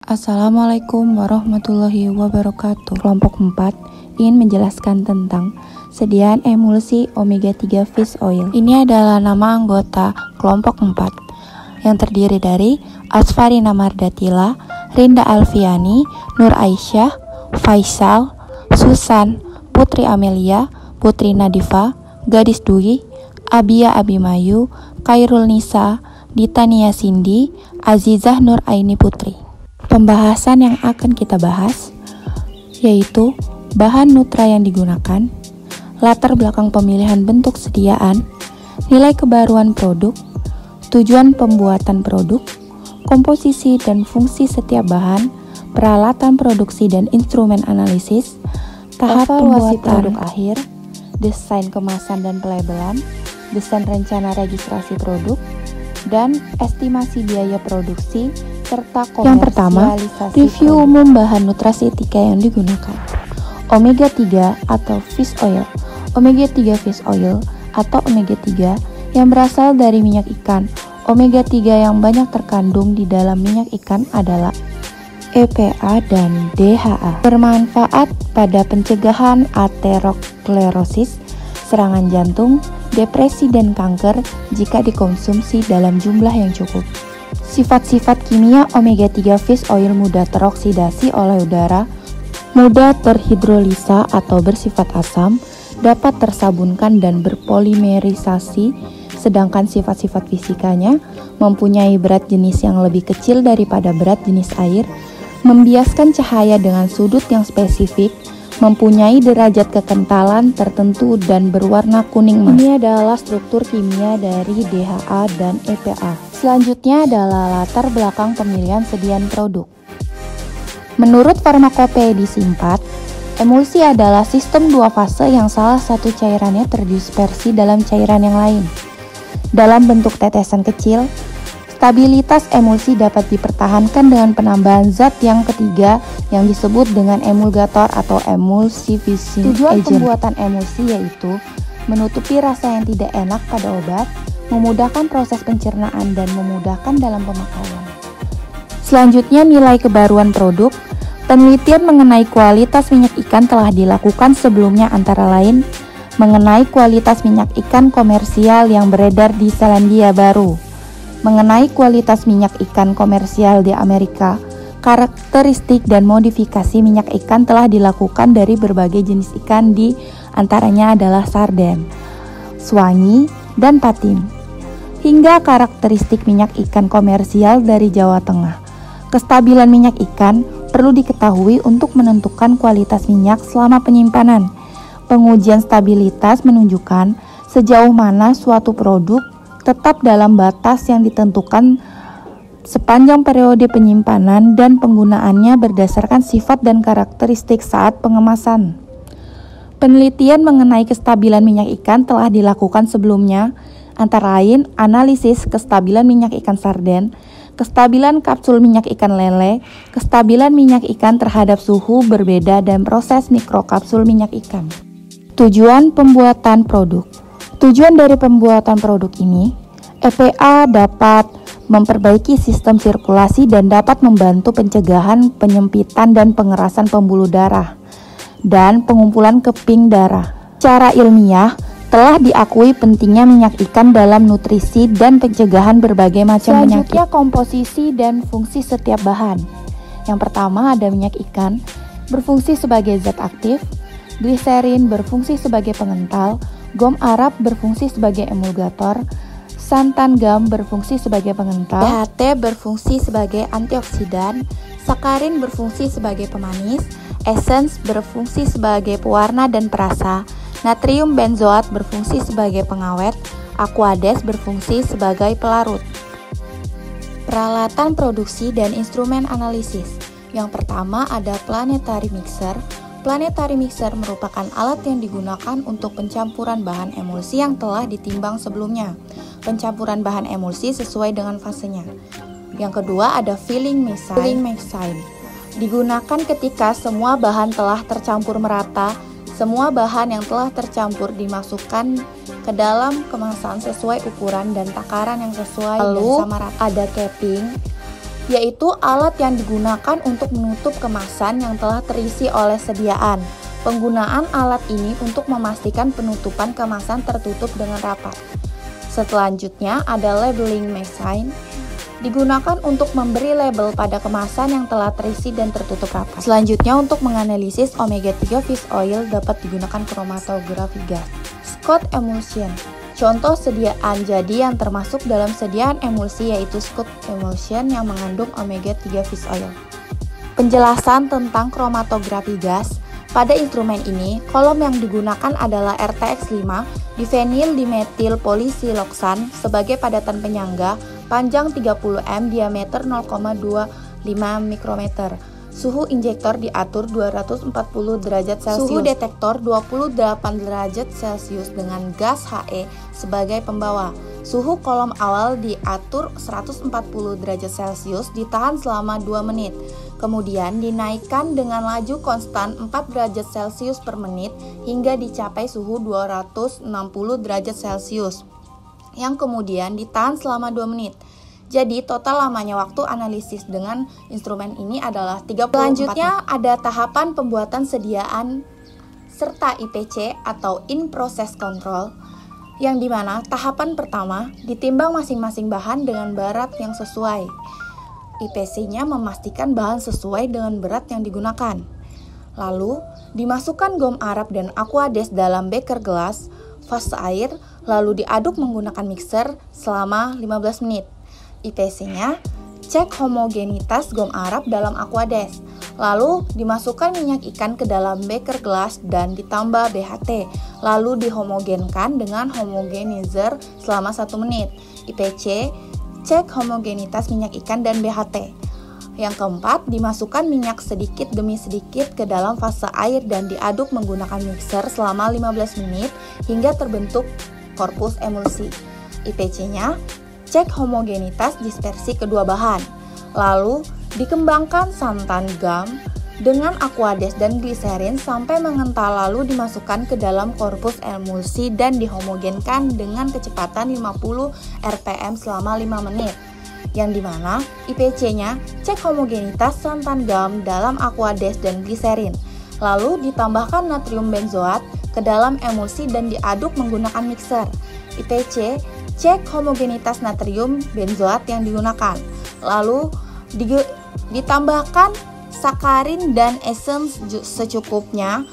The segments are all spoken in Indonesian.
Assalamualaikum warahmatullahi wabarakatuh. Kelompok 4 ingin menjelaskan tentang sediaan emulsi omega-3 fish oil. Ini adalah nama anggota kelompok 4 yang terdiri dari Asfarina Mardatila, Rinda Alfiani, Nur Aisyah, Faisal, Susan, Putri Amelia, Putri Nadifa, Gadis Dwi, Abia Abimayu, Khairul Nisa, Ditania Cindy, Azizah Nur Aini Putri. Pembahasan yang akan kita bahas yaitu bahan nutra yang digunakan, latar belakang pemilihan bentuk sediaan, nilai kebaruan produk, tujuan pembuatan produk, komposisi dan fungsi setiap bahan, peralatan produksi dan instrumen analisis, tahap pembuatan produk akhir, desain kemasan dan pelabelan, desain rencana registrasi produk, dan estimasi biaya produksi, serta komersialisasi. Yang pertama, review umum bahan nutraseutika yang digunakan. Omega-3 atau fish oil. Omega-3 fish oil atau omega-3 yang berasal dari minyak ikan. Omega-3 yang banyak terkandung di dalam minyak ikan adalah EPA dan DHA. Bermanfaat pada pencegahan aterosklerosis, serangan jantung, depresi dan kanker jika dikonsumsi dalam jumlah yang cukup. Sifat-sifat kimia omega-3 fish oil mudah teroksidasi oleh udara, mudah terhidrolisa atau bersifat asam, dapat tersabunkan dan berpolimerisasi, sedangkan sifat-sifat fisikanya mempunyai berat jenis yang lebih kecil daripada berat jenis air, membiaskan cahaya dengan sudut yang spesifik, mempunyai derajat kekentalan tertentu dan berwarna kuning emas. Ini adalah struktur kimia dari DHA dan EPA. Selanjutnya adalah latar belakang pemilihan sediaan produk. Menurut Farmakopeia edisi 4, emulsi adalah sistem dua fase yang salah satu cairannya terdispersi dalam cairan yang lain. Dalam bentuk tetesan kecil, stabilitas emulsi dapat dipertahankan dengan penambahan zat yang ketiga yang disebut dengan emulgator atau emulsifying agent. Tujuan pembuatan emulsi yaitu menutupi rasa yang tidak enak pada obat, memudahkan proses pencernaan dan memudahkan dalam pemakaian. Selanjutnya, nilai kebaruan produk. Penelitian mengenai kualitas minyak ikan telah dilakukan sebelumnya, antara lain mengenai kualitas minyak ikan komersial yang beredar di Selandia Baru, mengenai kualitas minyak ikan komersial di Amerika. Karakteristik dan modifikasi minyak ikan telah dilakukan dari berbagai jenis ikan, di antaranya adalah sarden, swangi, dan patin, hingga karakteristik minyak ikan komersial dari Jawa Tengah. Kestabilan minyak ikan perlu diketahui untuk menentukan kualitas minyak selama penyimpanan. Pengujian stabilitas menunjukkan sejauh mana suatu produk tetap dalam batas yang ditentukan sepanjang periode penyimpanan dan penggunaannya berdasarkan sifat dan karakteristik saat pengemasan. Penelitian mengenai kestabilan minyak ikan telah dilakukan sebelumnya, antara lain analisis kestabilan minyak ikan sarden, kestabilan kapsul minyak ikan lele, kestabilan minyak ikan terhadap suhu berbeda, dan proses mikrokapsul minyak ikan. Tujuan pembuatan produk. Tujuan dari pembuatan produk ini, EPA dapat memperbaiki sistem sirkulasi dan dapat membantu pencegahan penyempitan dan pengerasan pembuluh darah dan pengumpulan keping darah. Secara ilmiah, telah diakui pentingnya minyak ikan dalam nutrisi dan pencegahan berbagai macam penyakit. Selanjutnya, komposisi dan fungsi setiap bahan. Yang pertama ada minyak ikan, berfungsi sebagai zat aktif, gliserin berfungsi sebagai pengental, gom arab berfungsi sebagai emulgator, santan gam berfungsi sebagai pengental, DHT berfungsi sebagai antioksidan, sakarin berfungsi sebagai pemanis, essence berfungsi sebagai pewarna dan perasa, natrium benzoat berfungsi sebagai pengawet, aquades berfungsi sebagai pelarut. Peralatan produksi dan instrumen analisis. Yang pertama ada planetary mixer. Planetary mixer merupakan alat yang digunakan untuk pencampuran bahan emulsi yang telah ditimbang sebelumnya. Pencampuran bahan emulsi sesuai dengan fasenya. Yang kedua ada filling machine. Digunakan ketika semua bahan telah tercampur merata. Semua bahan yang telah tercampur dimasukkan ke dalam kemasan sesuai ukuran dan takaran yang sesuai. Lalu dan sama rata. Ada capping. yaitu alat yang digunakan untuk menutup kemasan yang telah terisi oleh sediaan. Penggunaan alat ini untuk memastikan penutupan kemasan tertutup dengan rapat. Selanjutnya ada labeling machine, digunakan untuk memberi label pada kemasan yang telah terisi dan tertutup rapat. Selanjutnya untuk menganalisis omega-3 fish oil dapat digunakan chromatografi gas. Scott emulsion, contoh sediaan jadi yang termasuk dalam sediaan emulsi yaitu Scott emulsion yang mengandung omega-3 fish oil. Penjelasan tentang chromatografi gas. Pada instrumen ini, kolom yang digunakan adalah RTX-5 diphenyl dimetil polisiloksan sebagai padatan penyangga, panjang 30 m, diameter 0,25 mikrometer. Suhu injektor diatur 240 derajat Celcius. Suhu detektor 28 derajat Celcius dengan gas He sebagai pembawa. Suhu kolom awal diatur 140 derajat Celcius, ditahan selama 2 menit. Kemudian dinaikkan dengan laju konstan 4 derajat Celcius per menit hingga dicapai suhu 260 derajat Celcius, yang kemudian ditahan selama 2 menit. Jadi total lamanya waktu analisis dengan instrumen ini adalah 34 menit. Selanjutnya ada tahapan pembuatan sediaan serta IPC atau in process control, yang dimana tahapan pertama ditimbang masing-masing bahan dengan berat yang sesuai. IPC-nya memastikan bahan sesuai dengan berat yang digunakan. Lalu, dimasukkan gom Arab dan aquades dalam beker gelas, fase air, lalu diaduk menggunakan mixer selama 15 menit. IPC-nya, cek homogenitas gom Arab dalam aquades. Lalu, dimasukkan minyak ikan ke dalam beker gelas dan ditambah BHT. Lalu dihomogenkan dengan homogenizer selama 1 menit. IPC, cek homogenitas minyak ikan dan BHT. Yang keempat, dimasukkan minyak sedikit demi sedikit ke dalam fase air dan diaduk menggunakan mixer selama 15 menit hingga terbentuk korpus emulsi. IPC-nya, cek homogenitas dispersi kedua bahan. Lalu, dikembangkan santan gam dengan aquades dan gliserin sampai mengental, lalu dimasukkan ke dalam korpus emulsi dan dihomogenkan dengan kecepatan 50 rpm selama 5 menit. Yang dimana IPC-nya cek homogenitas santan gam dalam aquades dan gliserin. Lalu ditambahkan natrium benzoat ke dalam emulsi dan diaduk menggunakan mixer. IPC cek homogenitas natrium benzoat yang digunakan. Lalu ditambahkan sakarin dan essence secukupnya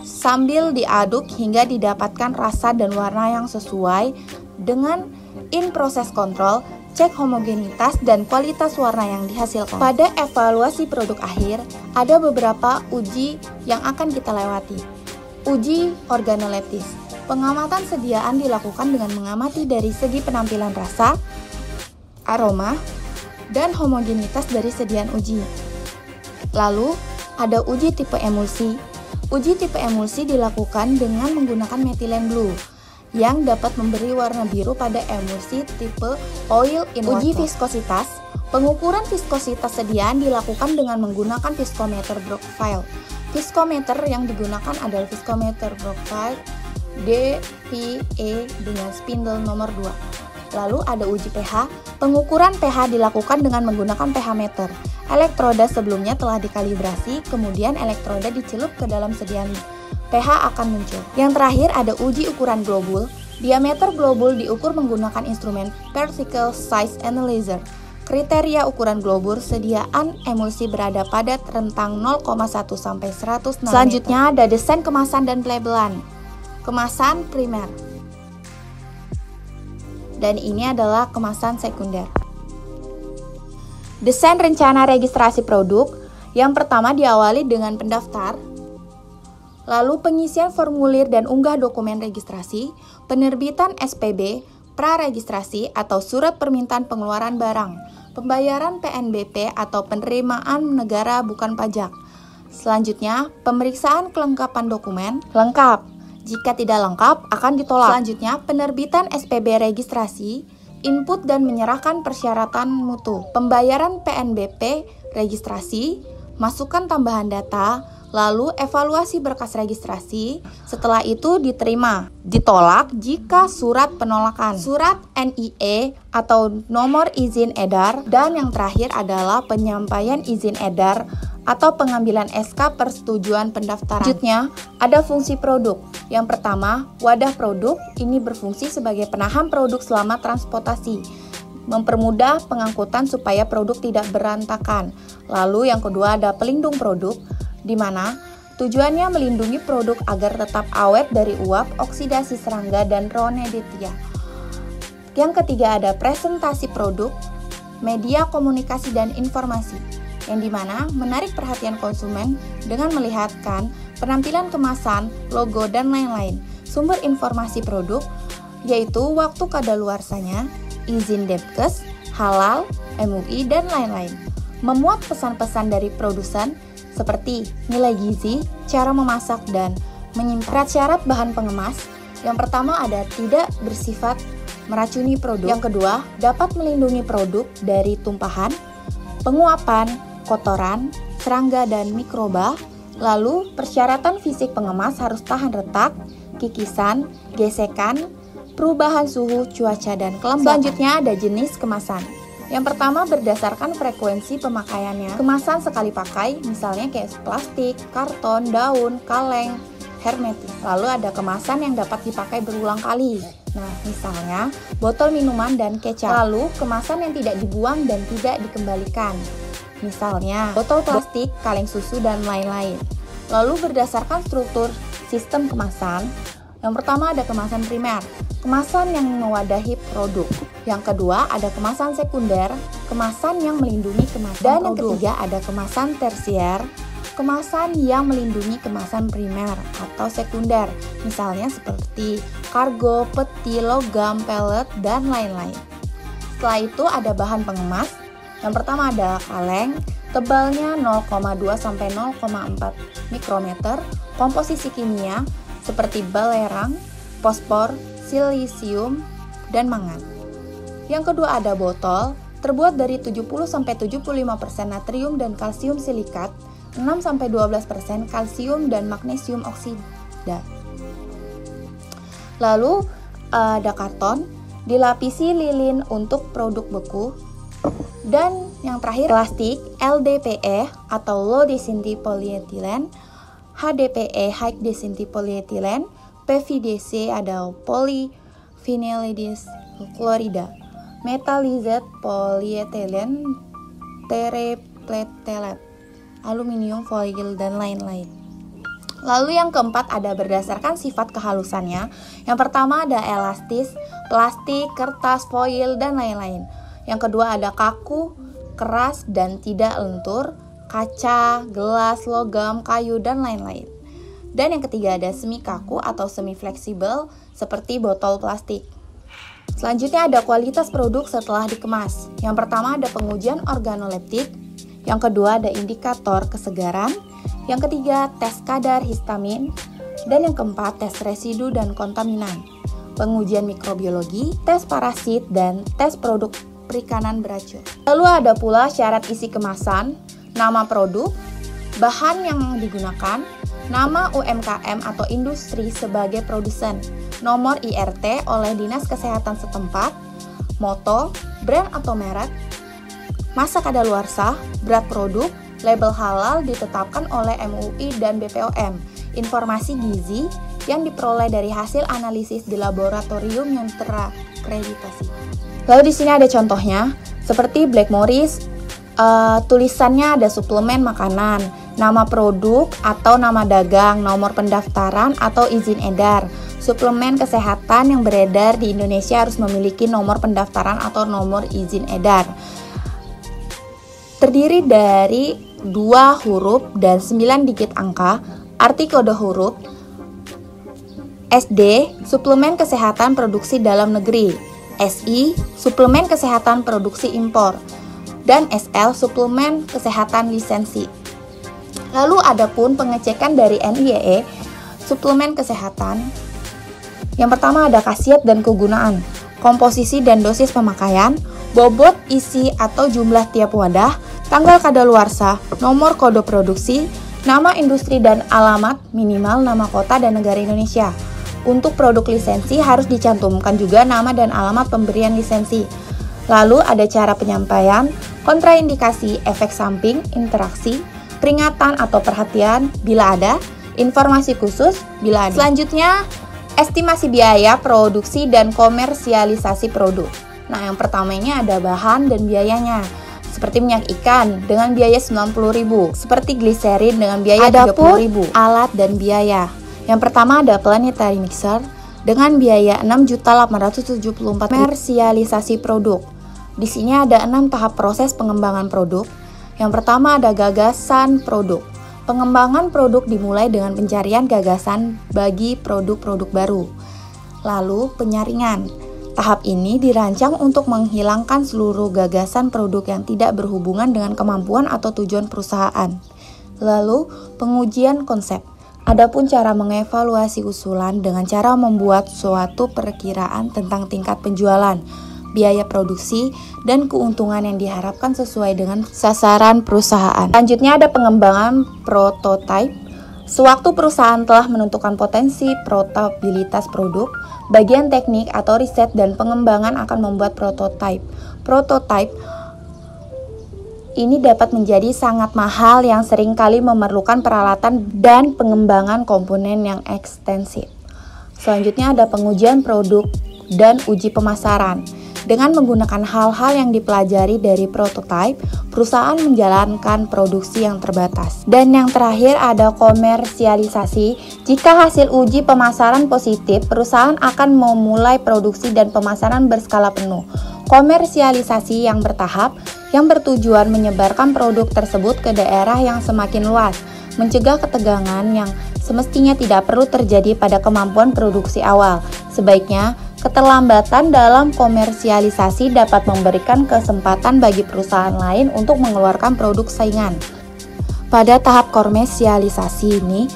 sambil diaduk hingga didapatkan rasa dan warna yang sesuai. Dengan in process control, cek homogenitas dan kualitas warna yang dihasilkan. Pada evaluasi produk akhir, ada beberapa uji yang akan kita lewati. Uji organoleptis. Pengamatan sediaan dilakukan dengan mengamati dari segi penampilan rasa, aroma, dan homogenitas dari sediaan uji. Lalu, ada uji tipe emulsi. Uji tipe emulsi dilakukan dengan menggunakan methylene blue yang dapat memberi warna biru pada emulsi tipe oil in water. Uji viskositas. Pengukuran viskositas sediaan dilakukan dengan menggunakan viskometer profile. Viskometer yang digunakan adalah viskometer profile DPE dengan spindle nomor 2. Lalu ada uji pH. Pengukuran pH dilakukan dengan menggunakan pH meter. Elektroda sebelumnya telah dikalibrasi, kemudian elektroda dicelup ke dalam sediaan. pH akan muncul. Yang terakhir ada uji ukuran globul. Diameter globul diukur menggunakan instrumen particle size analyzer. Kriteria ukuran globul sediaan emulsi berada pada rentang 0,1 sampai 100 nanometer. Selanjutnya ada desain kemasan dan pelabelan. Kemasan primer. Dan ini adalah kemasan sekunder. Desain rencana registrasi produk. Yang pertama diawali dengan pendaftar, lalu pengisian formulir dan unggah dokumen registrasi, penerbitan SPB, praregistrasi atau surat permintaan pengeluaran barang, pembayaran PNBP atau penerimaan negara bukan pajak. Selanjutnya, pemeriksaan kelengkapan dokumen, lengkap. Jika tidak lengkap, akan ditolak. Selanjutnya, penerbitan SPB registrasi, input dan menyerahkan persyaratan mutu, pembayaran PNBP, registrasi, masukan tambahan data, Lalu evaluasi berkas registrasi, setelah itu diterima, ditolak jika surat penolakan, surat NIE atau nomor izin edar, dan yang terakhir adalah penyampaian izin edar atau pengambilan SK persetujuan pendaftaran. Selanjutnya, ada fungsi produk. Yang pertama, wadah produk ini berfungsi sebagai penahan produk selama transportasi, mempermudah pengangkutan supaya produk tidak berantakan. Lalu yang kedua ada pelindung produk, di mana tujuannya melindungi produk agar tetap awet dari uap, oksidasi serangga, dan ronedetia. Yang ketiga ada presentasi produk, media komunikasi dan informasi, yang dimana menarik perhatian konsumen dengan melihatkan penampilan kemasan, logo, dan lain-lain. Sumber informasi produk yaitu waktu kadaluarsanya, izin Depkes, halal, MUI, dan lain-lain. Memuat pesan-pesan dari produsen seperti nilai gizi, cara memasak, dan menyimpan. Syarat bahan pengemas, yang pertama ada tidak bersifat meracuni produk. Yang kedua, dapat melindungi produk dari tumpahan, penguapan, kotoran, serangga, dan mikroba. Lalu, persyaratan fisik pengemas harus tahan retak, kikisan, gesekan, perubahan suhu, cuaca, dan kelembapan. Selanjutnya ada jenis kemasan. Yang pertama berdasarkan frekuensi pemakaiannya. Kemasan sekali pakai, misalnya kayak plastik, karton, daun, kaleng, hermetik. Lalu ada kemasan yang dapat dipakai berulang kali. Nah, misalnya botol minuman dan kecap. Lalu kemasan yang tidak dibuang dan tidak dikembalikan. Misalnya botol plastik, kaleng susu, dan lain-lain. Lalu berdasarkan struktur sistem kemasan, yang pertama ada kemasan primer, kemasan yang mewadahi produk. Yang kedua ada kemasan sekunder, kemasan yang melindungi kemasan dan produk. Yang ketiga ada kemasan tersier, kemasan yang melindungi kemasan primer atau sekunder. Misalnya seperti kargo, peti, logam, pelet, dan lain-lain. Setelah itu ada bahan pengemas. Yang pertama ada kaleng, tebalnya 0,2 sampai 0,4 mikrometer, komposisi kimia seperti balerang, fosfor, silisium, dan mangan. Yang kedua ada botol, terbuat dari 70-75% natrium dan kalsium silikat, 6-12% kalsium dan magnesium oksida. Lalu ada karton, dilapisi lilin untuk produk beku. Dan yang terakhir plastik, LDPE atau low density polyethylene, HDPE high density polyethylene, PVDC ada polyvinyl chloride, metallized polyethylene, terephthalate, aluminium foil, dan lain-lain. Lalu yang keempat ada berdasarkan sifat kehalusannya. Yang pertama ada elastis, plastik, kertas, foil, dan lain-lain. Yang kedua ada kaku, keras, dan tidak lentur, kaca, gelas, logam, kayu, dan lain-lain. Dan yang ketiga ada semi kaku atau semi fleksibel seperti botol plastik. Selanjutnya ada kualitas produk setelah dikemas. Yang pertama ada pengujian organoleptik, yang kedua ada indikator kesegaran, yang ketiga tes kadar histamin, dan yang keempat tes residu dan kontaminan, pengujian mikrobiologi, tes parasit, dan tes produk perikanan beracun. Lalu ada pula syarat isi kemasan, nama produk, bahan yang digunakan, nama UMKM atau industri sebagai produsen, nomor IRT oleh Dinas Kesehatan setempat, moto, brand atau merek, masa kadaluarsa, berat produk, label halal ditetapkan oleh MUI dan BPOM, informasi gizi yang diperoleh dari hasil analisis di laboratorium yang terakreditasi. Lalu di sini ada contohnya, seperti Black Morris, tulisannya ada suplemen makanan, nama produk atau nama dagang, nomor pendaftaran atau izin edar. Suplemen kesehatan yang beredar di Indonesia harus memiliki nomor pendaftaran atau nomor izin edar. Terdiri dari 2 huruf dan 9 digit angka, arti kode huruf. SD, suplemen kesehatan produksi dalam negeri. SI, suplemen kesehatan produksi impor, dan SL, suplemen kesehatan lisensi. Lalu ada pun pengecekan dari NIE, suplemen kesehatan. Yang pertama ada khasiat dan kegunaan, komposisi dan dosis pemakaian, bobot, isi atau jumlah tiap wadah, tanggal kadaluarsa, nomor kode produksi, Nama industri dan alamat, minimal nama kota dan negara Indonesia. Untuk produk lisensi harus dicantumkan juga nama dan alamat pemberian lisensi. Lalu ada cara penyampaian, kontraindikasi, efek samping, interaksi, peringatan atau perhatian bila ada, informasi khusus bila ada. Selanjutnya, estimasi biaya produksi dan komersialisasi produk. Nah, yang pertamanya ada bahan dan biayanya. Seperti minyak ikan dengan biaya 90.000, seperti gliserin dengan biaya 30.000. Alat dan biaya. Yang pertama ada planetary mixer dengan biaya 6.874.000. Komersialisasi produk. Di sini ada 6 tahap proses pengembangan produk. Yang pertama ada gagasan produk. Pengembangan produk dimulai dengan pencarian gagasan bagi produk-produk baru. Lalu penyaringan. Tahap ini dirancang untuk menghilangkan seluruh gagasan produk yang tidak berhubungan dengan kemampuan atau tujuan perusahaan. Lalu, pengujian konsep. Adapun cara mengevaluasi usulan dengan cara membuat suatu perkiraan tentang tingkat penjualan, biaya produksi, dan keuntungan yang diharapkan sesuai dengan sasaran perusahaan. Selanjutnya ada pengembangan prototipe. Sewaktu perusahaan telah menentukan potensi portabilitas produk, bagian teknik atau riset dan pengembangan akan membuat prototipe. Prototipe ini dapat menjadi sangat mahal yang seringkali memerlukan peralatan dan pengembangan komponen yang ekstensif. Selanjutnya ada pengujian produk dan uji pemasaran. Dengan menggunakan hal-hal yang dipelajari dari prototipe, perusahaan menjalankan produksi yang terbatas. Dan yang terakhir ada komersialisasi. Jika hasil uji pemasaran positif, perusahaan akan memulai produksi dan pemasaran berskala penuh. Komersialisasi yang bertahap, yang bertujuan menyebarkan produk tersebut ke daerah yang semakin luas, mencegah ketegangan yang semestinya tidak perlu terjadi pada kemampuan produksi awal. Sebaiknya, keterlambatan dalam komersialisasi dapat memberikan kesempatan bagi perusahaan lain untuk mengeluarkan produk saingan. Pada tahap komersialisasi ini,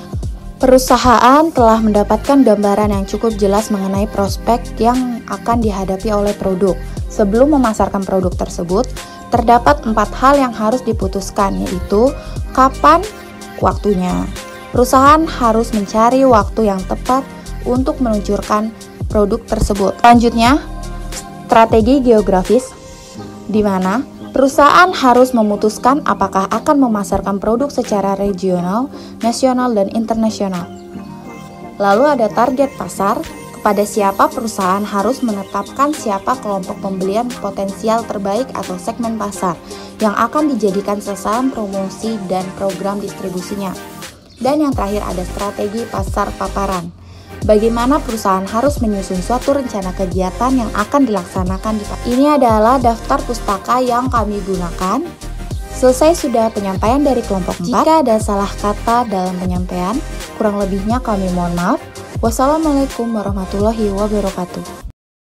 perusahaan telah mendapatkan gambaran yang cukup jelas mengenai prospek yang akan dihadapi oleh produk. Sebelum memasarkan produk tersebut, terdapat 4 hal yang harus diputuskan, yaitu kapan waktunya. Perusahaan harus mencari waktu yang tepat untuk meluncurkan produk tersebut. Selanjutnya, strategi geografis, di mana perusahaan harus memutuskan apakah akan memasarkan produk secara regional, nasional, dan internasional. Lalu ada target pasar, kepada siapa perusahaan harus menetapkan siapa kelompok pembelian potensial terbaik atau segmen pasar yang akan dijadikan sasaran promosi dan program distribusinya. Dan yang terakhir ada strategi pasar paparan. Bagaimana perusahaan harus menyusun suatu rencana kegiatan yang akan dilaksanakan di pasar. Ini adalah daftar pustaka yang kami gunakan. Selesai sudah penyampaian dari kelompok 4. Jika ada salah kata dalam penyampaian, kurang lebihnya kami mohon maaf. Wassalamualaikum warahmatullahi wabarakatuh.